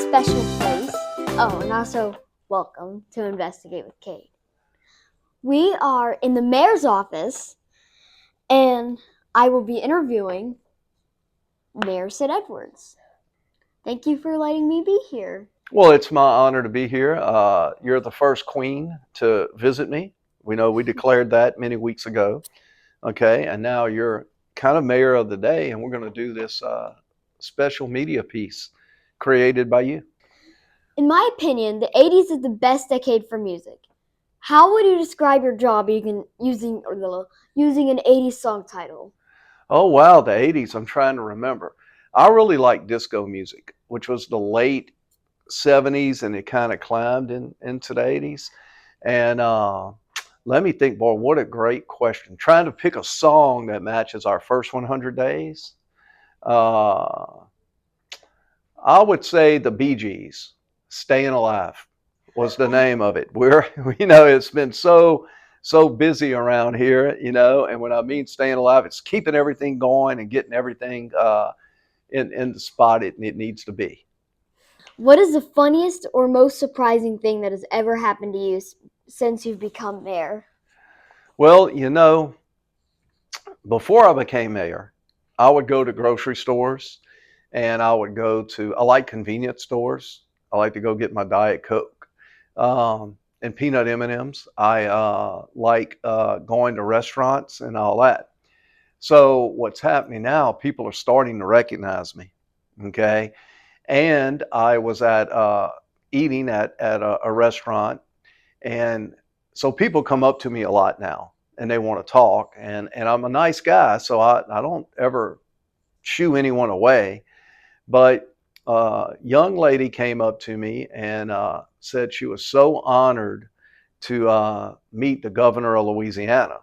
special place. Oh, and also welcome to Investigate with Kate. We are in the mayor's office, and I will be interviewing Mayor Sid Edwards. Thank you for letting me be here. Well, it's my honor to be here. You're the first queen to visit me. We know we declared that many weeks ago. Okay, and now you're kind of mayor of the day, and we're going to do this special media piece created by you. In my opinion, the 80s is the best decade for music. How would you describe your job using an 80s song title? Oh, wow, the 80s. I'm trying to remember. I really like disco music, which was the late 70s, and it kind of climbed into the 80s. And let me think, boy, what a great question. Trying to pick a song that matches our first 100 days. I would say the Bee Gees, Staying Alive was the name of it. It's been so busy around here, and when I mean staying alive, it's keeping everything going and getting everything in the spot it needs to be. What is the funniest or most surprising thing that has ever happened to you since you've become mayor? Well, before I became mayor, I would go to grocery stores and I like convenience stores. I like to go get my Diet Coke and peanut M&Ms. I like going to restaurants and all that. So what's happening now, people are starting to recognize me, okay? And I was eating at a restaurant, and so people come up to me a lot now and they want to talk, and I'm a nice guy, so I don't ever shoo anyone away. But a young lady came up to me and said she was so honored to meet the governor of Louisiana.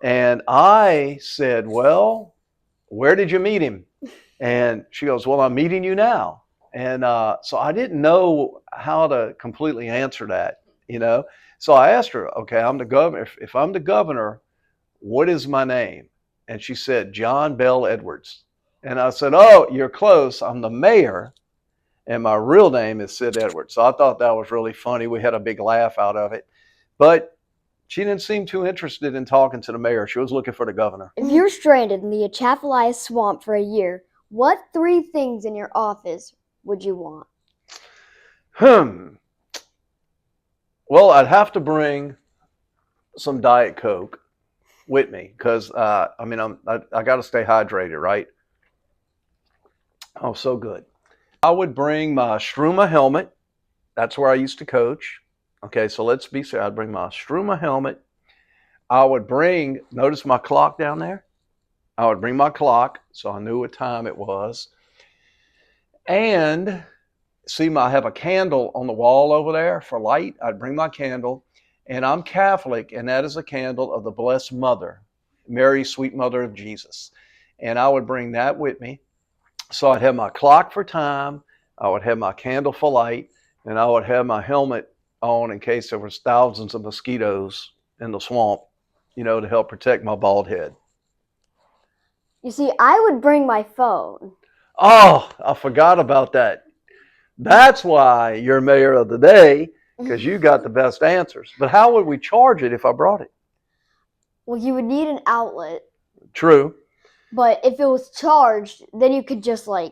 And I said, well, where did you meet him? And she goes, well, I'm meeting you now. And so I didn't know how to completely answer that. So I asked her, okay, I'm the governor. If I'm the governor, what is my name? And she said, John Bell Edwards. And I said, oh, you're close. I'm the mayor, and my real name is Sid Edwards. So I thought that was really funny. We had a big laugh out of it. But she didn't seem too interested in talking to the mayor. She was looking for the governor. If you're stranded in the Atchafalaya swamp for a year, what 3 things in your office would you want? Well, I'd have to bring some Diet Coke with me because I got to stay hydrated, right? Oh, so good. I would bring my Struma helmet. That's where I used to coach. Okay, so let's be serious. I'd bring my Struma helmet. I would bring, notice my clock down there? I would bring my clock so I knew what time it was. And see, I have a candle on the wall over there for light. I'd bring my candle. And I'm Catholic, and that is a candle of the Blessed Mother, Mary, sweet Mother of Jesus. And I would bring that with me. So I'd have my clock for time, I would have my candle for light, and I would have my helmet on in case there was thousands of mosquitoes in the swamp, to help protect my bald head. You see, I would bring my phone. Oh, I forgot about that. That's why you're mayor of the day, because you got the best answers. But how would we charge it if I brought it? Well, you would need an outlet. True. But if it was charged, then you could just hi,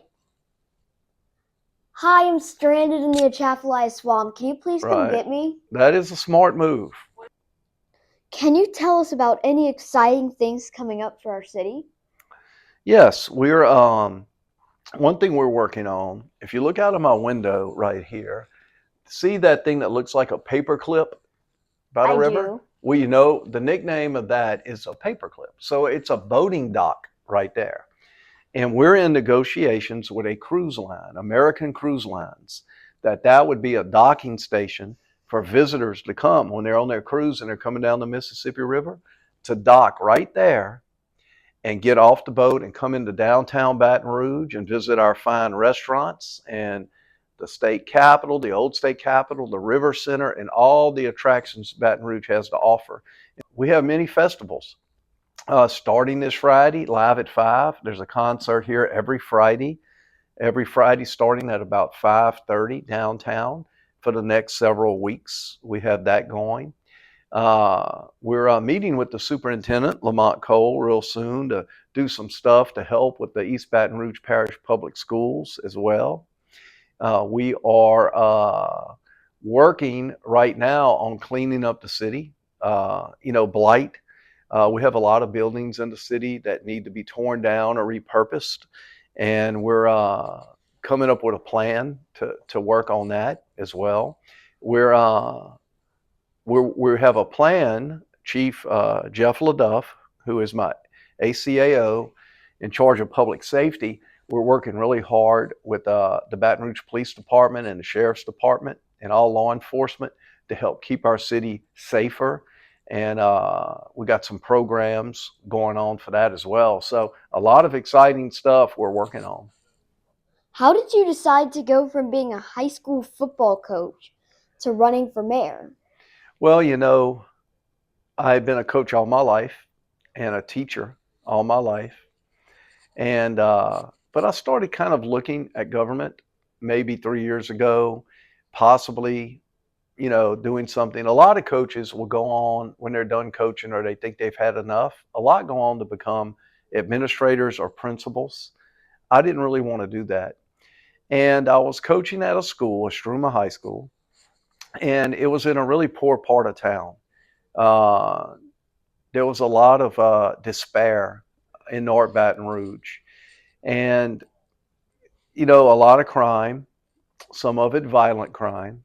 I'm stranded in the Atchafalaya swamp. Can you please come get me? That is a smart move. Can you tell us about any exciting things coming up for our city? Yes, we're one thing we're working on. If you look out of my window right here, see that thing that looks like a paper clip by the river? Do. Well, the nickname of that is a paper clip. So it's a boating dock right there. And we're in negotiations with a cruise line, American Cruise Lines, that would be a docking station for visitors to come when they're on their cruise and they're coming down the Mississippi River, to dock right there and get off the boat and come into downtown Baton Rouge and visit our fine restaurants and the state capitol, the old state capitol, the river center, and all the attractions Baton Rouge has to offer. We have many festivals. Starting this Friday, live at 5. There's a concert here every Friday every Friday starting at about 5:30 downtown for the next several weeks. We have that going. We're meeting with the superintendent, Lamont Cole, real soon to do some stuff to help with the East Baton Rouge Parish Public Schools as well. We are working right now on cleaning up the city. Blight. We have a lot of buildings in the city that need to be torn down or repurposed, and we're coming up with a plan to work on that as well. We're we have a plan. Chief Jeff LaDuff, who is my ACAO in charge of public safety, we're working really hard with the Baton Rouge Police Department and the Sheriff's Department and all law enforcement to help keep our city safer. And we got some programs going on for that as well. So a lot of exciting stuff we're working on. How did you decide to go from being a high school football coach to running for mayor? Well, I've been a coach all my life and a teacher all my life. And but I started kind of looking at government maybe 3 years ago, possibly, doing something. A lot of coaches will go on when they're done coaching or they think they've had enough. A lot go on to become administrators or principals. I didn't really want to do that. And I was coaching at a school, Estruma High School, and it was in a really poor part of town. Uh, there was a lot of despair in North Baton Rouge. And, a lot of crime, some of it violent crime.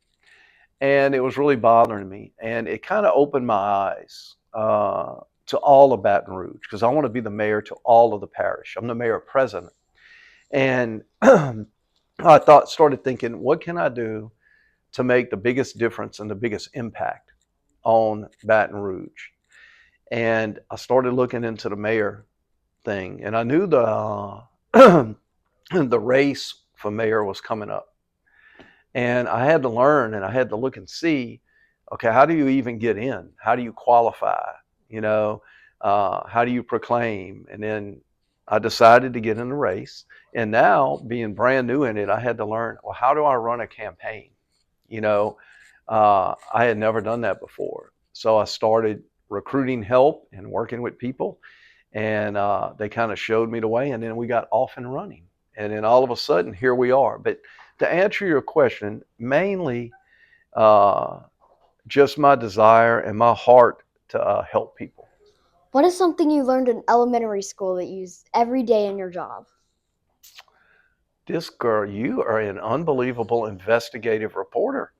And it was really bothering me. And it kind of opened my eyes to all of Baton Rouge because I want to be the mayor to all of the parish. I'm the mayor president. And started thinking, what can I do to make the biggest difference and the biggest impact on Baton Rouge? And I started looking into the mayor thing. And I knew the race for mayor was coming up. And I had to learn and I had to look and see, okay, how do you even get in? How do you qualify? How do you proclaim? And then I decided to get in the race. And now, being brand new in it, I had to learn, well, how do I run a campaign? I had never done that before. So I started recruiting help and working with people. And they kind of showed me the way. And then we got off and running. And then all of a sudden, here we are. But to answer your question, mainly just my desire and my heart to help people. What is something you learned in elementary school that you use every day in your job? This girl, you are an unbelievable investigative reporter.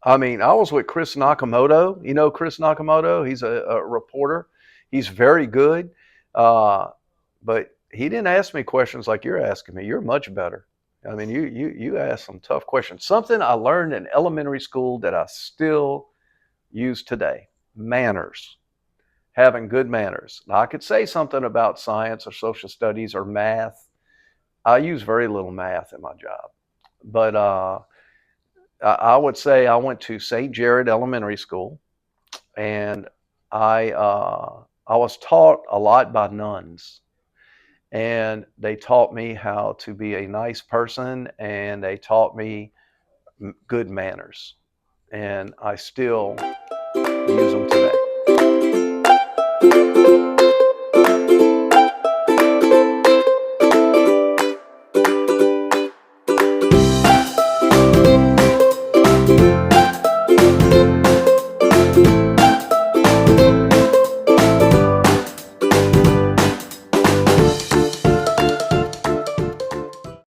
I mean, I was with Chris Nakamoto. You know Chris Nakamoto? He's a reporter. He's very good. But he didn't ask me questions like you're asking me. You're much better. I mean, you asked some tough questions. Something I learned in elementary school that I still use today: manners, having good manners. Now, I could say something about science or social studies or math. I use very little math in my job, but I would say I went to St. Jared Elementary School, and I was taught a lot by nuns. And they taught me how to be a nice person, and they taught me good manners. And I still use them today.